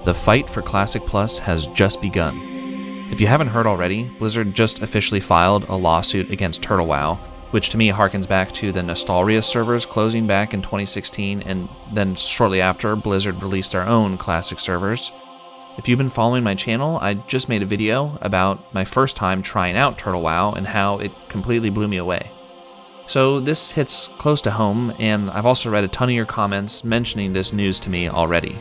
The fight for Classic Plus has just begun. If you haven't heard already, Blizzard just officially filed a lawsuit against TurtleWow, which to me harkens back to the Nostalrius servers closing back in 2016, and then shortly after, Blizzard released their own Classic servers. If you've been following my channel, I just made a video about my first time trying out TurtleWow and how it completely blew me away. So this hits close to home, and I've also read a ton of your comments mentioning this news to me already.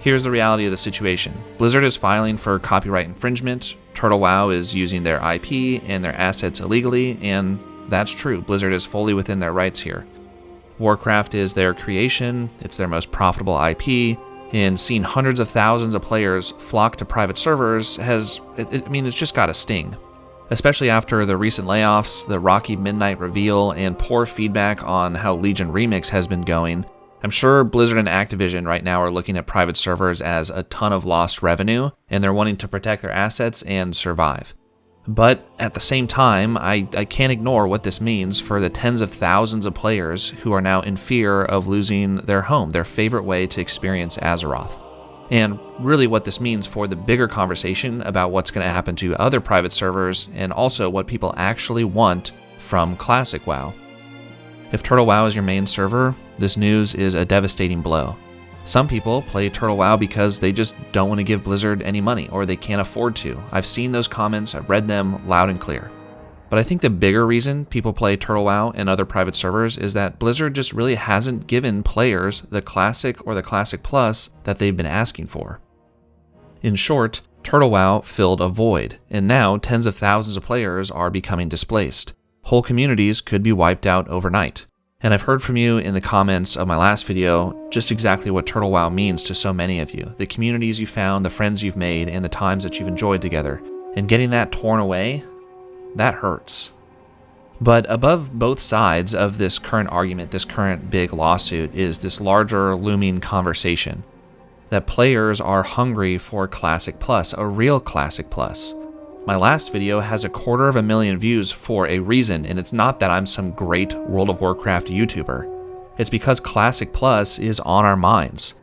Here's the reality of the situation. Blizzard is filing for copyright infringement, TurtleWow is using their IP and their assets illegally, and that's true, Blizzard is fully within their rights here. Warcraft is their creation, it's their most profitable IP, and seeing hundreds of thousands of players flock to private servers it's just got a sting. Especially after the recent layoffs, the rocky midnight reveal, and poor feedback on how Legion Remix has been going, I'm sure Blizzard and Activision right now are looking at private servers as a ton of lost revenue, and they're wanting to protect their assets and survive. But at the same time, I can't ignore what this means for the tens of thousands of players who are now in fear of losing their home, their favorite way to experience Azeroth. And really what this means for the bigger conversation about what's going to happen to other private servers, and also what people actually want from Classic WoW. If TurtleWow is your main server, this news is a devastating blow. Some people play TurtleWow because they just don't want to give Blizzard any money, or they can't afford to. I've seen those comments, I've read them loud and clear. But I think the bigger reason people play TurtleWow and other private servers is that Blizzard just really hasn't given players the Classic or the Classic Plus that they've been asking for. In short, TurtleWow filled a void, and now tens of thousands of players are becoming displaced. Whole communities could be wiped out overnight. And I've heard from you in the comments of my last video just exactly what TurtleWow means to so many of you. The communities you found, the friends you've made, and the times that you've enjoyed together. And getting that torn away, that hurts. But above both sides of this current argument, this current big lawsuit, is this larger looming conversation. That players are hungry for Classic Plus, a real Classic Plus. My last video has 250,000 views for a reason, and it's not that I'm some great World of Warcraft YouTuber. It's because Classic Plus is on our minds.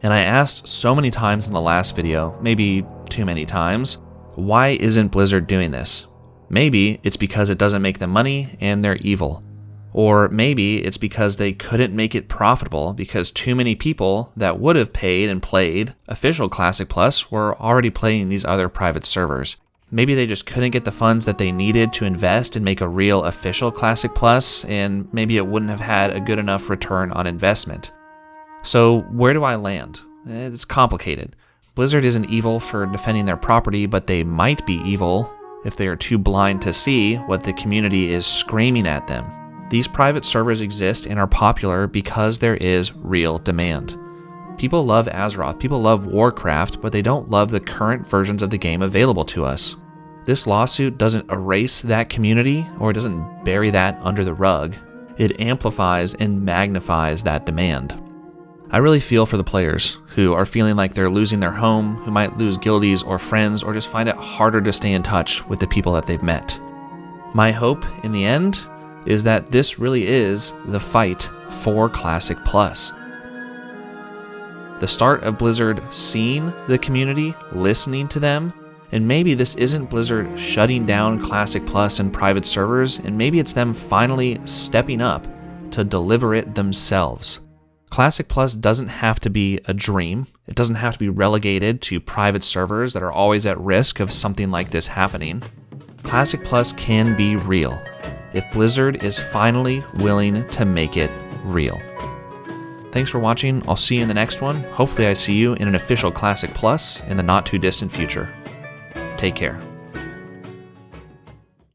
And I asked so many times in the last video, maybe too many times, why isn't Blizzard doing this? Maybe it's because it doesn't make them money and they're evil. Or maybe it's because they couldn't make it profitable because too many people that would have paid and played official Classic Plus were already playing these other private servers. Maybe they just couldn't get the funds that they needed to invest and make a real official Classic Plus, and maybe it wouldn't have had a good enough return on investment. So where do I land? It's complicated. Blizzard isn't evil for defending their property, but they might be evil if they are too blind to see what the community is screaming at them. These private servers exist and are popular because there is real demand. People love Azeroth, people love Warcraft, but they don't love the current versions of the game available to us. This lawsuit doesn't erase that community, or it doesn't bury that under the rug. It amplifies and magnifies that demand. I really feel for the players who are feeling like they're losing their home, who might lose guildies or friends, or just find it harder to stay in touch with the people that they've met. My hope, in the end, is that this really is the fight for Classic Plus. The start of Blizzard seeing the community, listening to them, and maybe this isn't Blizzard shutting down Classic Plus and private servers, and maybe it's them finally stepping up to deliver it themselves. Classic Plus doesn't have to be a dream. It doesn't have to be relegated to private servers that are always at risk of something like this happening. Classic Plus can be real if Blizzard is finally willing to make it real. Thanks for watching. I'll see you in the next one. Hopefully I see you in an official Classic Plus in the not too distant future. Take care.